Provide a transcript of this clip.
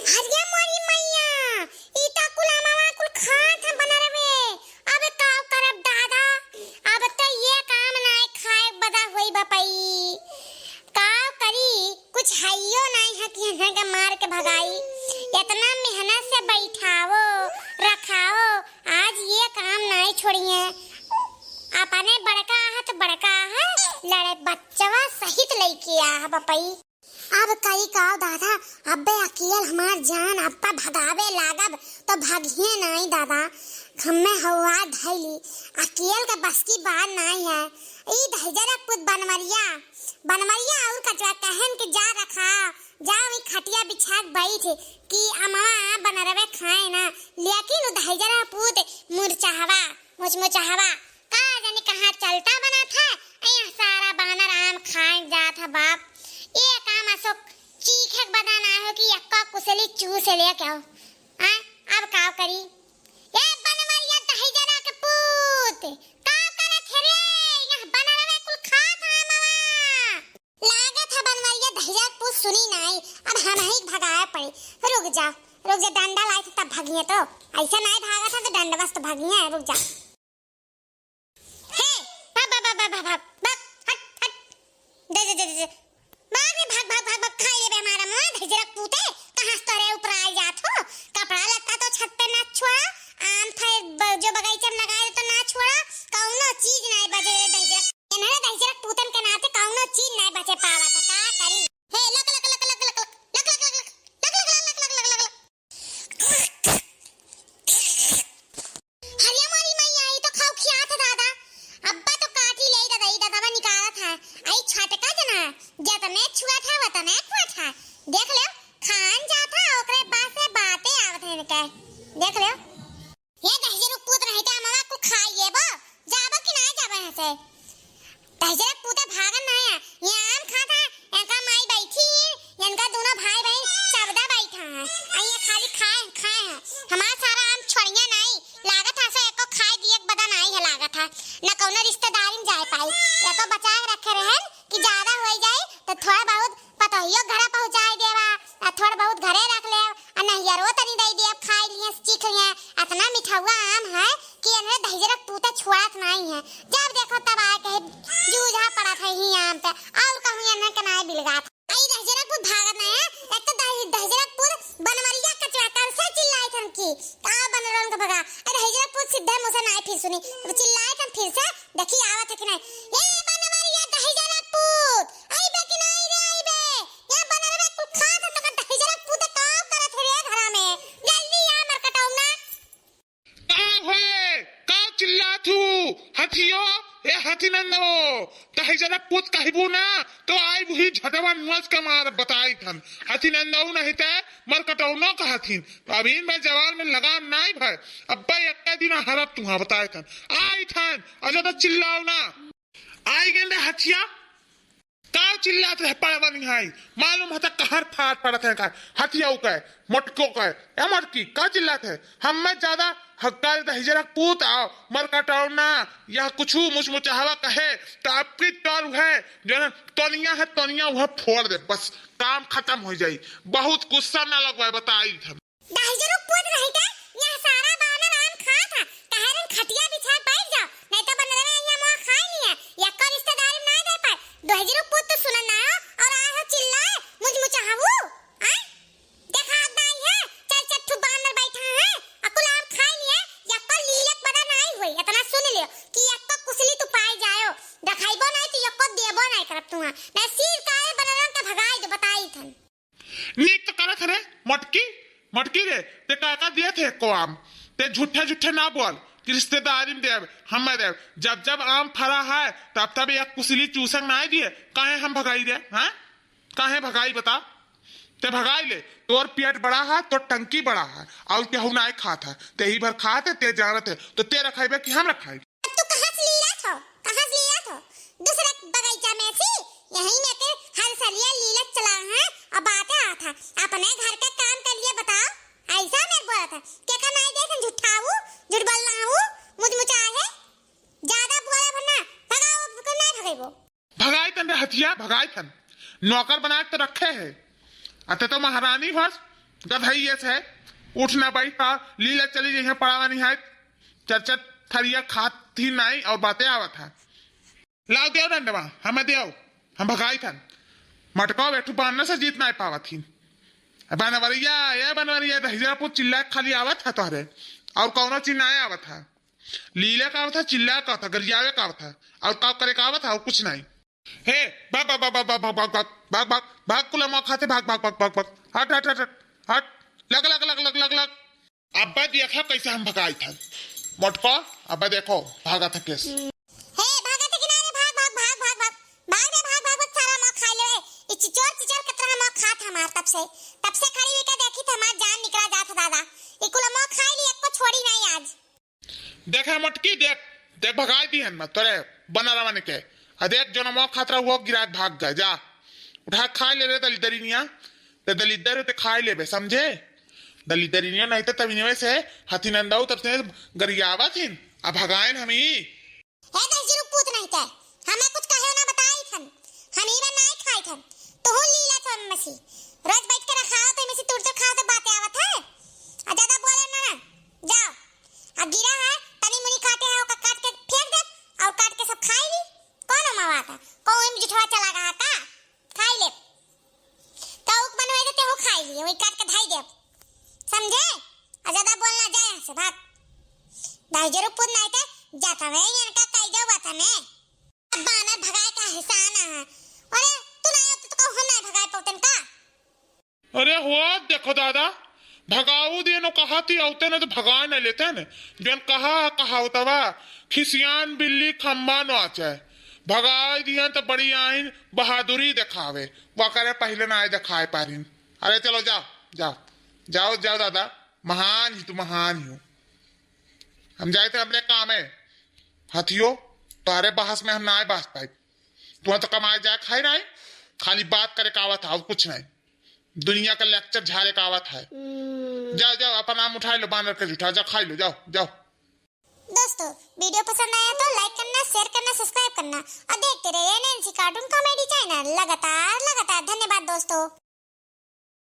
हरिया मोरी मैया इता कुल अमावा कुल खात बना रवे। अब काव करब दादा, अब त ये काम नाय खाए बदा होई बपई। काव करी कुछ हइयो नहीं है कि हन के मार के भगाई। इतना मेहनत से बैठाओ रखाओ, आज ये काम नहीं छोड़िए। अपने बड़का है तो बड़का है, लड़े बच्चवा सहित लेके आ बपई। अब कई काव दादा, अबे अकेल हमार जान अब्बा भगावे लागब तो भगिए नहीं दादा। हमें हवा धैली अकेल का बस की बात नहीं है। ई धैजरा कुछ बनमरिया बनमरिया और कचरा कहन के जा रखा जाओ ई खटिया बिछा बैठ कि अमवा बनरवे खाए ना, लेकिन धैजरा पूत मुरचाहवा मुचमुचाहवा का जाने कहां चलता बना था। यहाँ सारा बानर आम खाए जात है बाप। ये काम अशोक चीखे बदा ना हो कि यक्का कुसली चूस ले क्या हो। हां अब काव करी ये बनवरिया दहीजरा के पूत काव करत है रे। यह बनरवे कुल खात है मवा लागत है बनवरिया दहीजरा पूत सुनी नहीं। अब हम ही भगाए पड़े। रुक जा डंडा लाए तब भागिए तो ऐसा नहीं भागा था तो डंडा बस तो भागिए। रुक जा हे भाग हट दे भाग खाई ले बे हमारा मुंह धजरक पूते कहां तोरे ऊपर आ जात हो। कपड़ा लत्ता तो छत पे ना छोड़ा, आम थे जो बगीचे में लगाए तो ना छोड़ा। कौनो चीज नहीं बचे रे धजरक। इन्हें धजरक पूतन के नाते कौनो चीज नहीं बचे पावा था। का करी हे लक लक लक लक लक लक लक लक हरिया मारी मैया आई तो खाओ खिया था दादा। अब्बा तो काटी ले दादा निकाला था। आई छटका जना जतने छुआ था वतने खुआ था। देख ले खान जाता ओकरे बात से बातें आवत है के। देख ले ये दहजर पूत रही था मामा को खाइए बो जाबो कि ना जाबो यहां से। दहजर पूते भागन ना है ये आम खाता इनका माई बैठी इनका दोनों भाई बहन सबदा बैठा है। आई ये खाली खाए है हमारा सारा आम छोड़िया नहीं लागत है। से एको खाई दिए बदा नहीं है लागत है ना कौनो रिश्तेदारी में जाए पाई। या तो बचा के रखे रहन कि ज्यादा हो जाए तो थोड़ा बहुत पतोहियो घरे पहुंचाई देवा, थोड़ा बहुत घरे रख ले और नहीं यारो तनी दे दे खाई लिए चीख लिए। इतना मिठावा आम है कि इन्हें दहजरक पूता छुआत नहीं है। जब देखो तब आए कहे जूझा पड़ा था ही आम पे और कहूं इन्हें के नहीं बिलगा आई दहजरक पूत भागत नहीं है। एक तो दहजरक पूत बनमरिया कचरा कर से चिल्लाई थन की का बनरन का भगा। दहजरक पूत सीधे मुंह से नहीं फिर सुनी चिल्लाई थन फिर से देखी आवत है कि नहीं। ए बनमरिया दहजरक पूत आई बे कि नहीं रे आई बे ये बनरवे कुल खात तो का दहजरक पूत का करत है रे घर में। जल्दी आ मर कटाऊ ना का होए का चिल्लाथू हथियो ए हथी नन्नो दहजरक पूत कहबू ना तो आई बुही झटवा नस के मार बताई थन। हथी नन्नो नहीं ते मर कटाऊ न कहथिन अभी मैं जवान में लगाम नहीं भाई। अब्बा एक दिन हरब तुहा बताए थन आई थन अजदा चिल्लाओ ना आई गेंदे हथिया का चिल्लात रह पड़वन है। मालूम होता कहर फाट पड़त है का हथिया का मटको का ए मटकी का चिल्लात है। हम में ज्यादा हक्काल दहजरक पूत आओ मर कटाओ ना या कुछ मुचमुचाहवा कहे तो आपकी टोर है जो ना तोनिया है तोनिया वह फोड़ दे बस काम खत्म हो जाई। बहुत गुस्सा ना लगवाए बताई हम दहजरक पूत नहीं था यह सारा बानर आम खा था। कहरन खटिया बिछा बैठ जाओ नहीं तो बनरवे यहाँ मोह खाई नहीं है। यक्का रिश्तेदारी में नहीं दे पाए। दहजरक पूत तो सुनन ना और आ चिल्लाए मुचमुचाहू आ देखा दाई है चार चट्टू बानर बैठा है अकुल आम खाई नहीं है। यक्का लीलक बदा नहीं हुई इतना सुन लियो कि यक्का कुसली तू पाई जायो दखाइबो नहीं तो यक्का देबो नहीं करब तू ना सिर काए बनरन के भगाई दो बताई थन। नीक तो करत रे मटकी रे ते काका दिए थे को आम ते झूठे ना बोल कि रिश्तेदारी में देव हमें देव। जब आम फरा है तब एक कुसली चूसक ना दिए काहे हम भगाई दे। हाँ काहे भगाई बता ते भगाई ले तोर पेट बड़ा है तो टंकी बड़ा है और केहू ना खात है ते ही भर खाते ते जानत है तो ते रखाइबे कि हम रखाई। तू कहां से लिया था दूसरे बगीचा में थी यहीं में के हर सलिया लीलक चला है। अब बातें आ था अपने घर के काम के लिए बताओ ऐसा मेरे बोला था क्या का नहीं देख झूठाऊ झूठ बोलना हूं मुचमुचा है ज्यादा बोले वरना भगाओ को नहीं भगाइबो। भगाई तन हथिया भगाई थन नौकर बना के तो रखे है अते तो महारानी भस गधैये से उठ ना पाई का लीला चली जैसे पड़ावा नहीं है चर्चा थरिया खाती नहीं और बातें आवत है लाओ देव डंडवा हमें देव हम भगाई थन मटका बैठू बांधने से जीत नहीं पावा थी बनवरिया ये बनवरिया दहिजरापुर चिल्ला खाली आवत था तोहरे और कौनो चीज नहीं आवत था लीला का आवत था चिल्ला का था गरियावे का आवत था और का करे का आवत था और कुछ नहीं हे भाग भाग भाग भाग भाग भाग भाग भाग भाग भाग कुला मौ खाते भाग भाग भाग भाग भाग हट हट हट हट लग लग लग लग लग लग अब्बा देखा कैसे हम भगाई था मटका अब्बा देखो भागा था केस हे भागा ते किनारे भाग भाग भाग भाग भाग भाग रे भाग भाग भाग सारा मौ खा ले ई चिचोर चिचोर कतरा मौ खात हमार तब से खड़ी हुई का देखी था हमार जान निकला जात दादा ई कुला मौ खाई ली एको छोड़ी नहीं आज देखा मटकी देख देख भगाई दी हन मत तोरे बना रवाने के देख जो मौ खातरा वो गिरा भाग गए जा उठा खा ले रे दलिदरिनिया ते दलिदर ते खा ले बे समझे दलिदरिनिया नहीं तो तभी नहीं से हाथी नंदाऊ तब से गरियावा थी अब भगाएन हम ही हे दहिजरू पूत नहीं के हमें कुछ कहे ना बताई थन हम ही नहीं खाई थन तो हो लीला तो मसी रोज बैठ के रखाओ तो मसी तुड़ तो खाओ तो बातें आवत है आ ज्यादा बोले ना जाओ अब गिरा है तनी मुनी खाते हैं ओका काट के फेंक दे और काट के सब खाई ली कौन मावा था कौन जुठवा चला रहा का खाई ले तौक बनवाई देते हो खाई ली वही काट के धाई दे समझे आ ज्यादा बोलना जाए यहाँ से भाग दहिजरू पूत नहीं के जाता मैं इनका कई दे बात में बानर भगाए का हिसाना है अरे तू नहीं हो तो हम नहीं भगाए पौतन का अरे हो देखो दादा भगाऊ देनो कहा थी औते ने तो भगा न लेते न जन कहा होता खिसियान बिल्ली खम्बा नाचे भगाई दिया तो बड़ी आइन बहादुरी दिखावे वो करे पहले ना आए दिखाए पारिन अरे चलो जाओ जाओ जाओ जाओ दादा महान ही तू महान ही हो हम जाए थे अपने काम है हथियो तारे बहस में हम ना आए बहस पाए तुम्हें तो कमाए जाए खाए ना खाली बात करे का आवत है और कुछ नहीं दुनिया का लेक्चर झारे का आवत है जाओ जाओ अपना नाम उठा लो बानर के उठा जाओ खाई लो जाओ जाओ दोस्तों वीडियो पसंद आया तो लाइक करना शेयर करना सब्सक्राइब करना और देखते रहिए नैंसी कार्टून कॉमेडी चैनल लगातार धन्यवाद दोस्तों।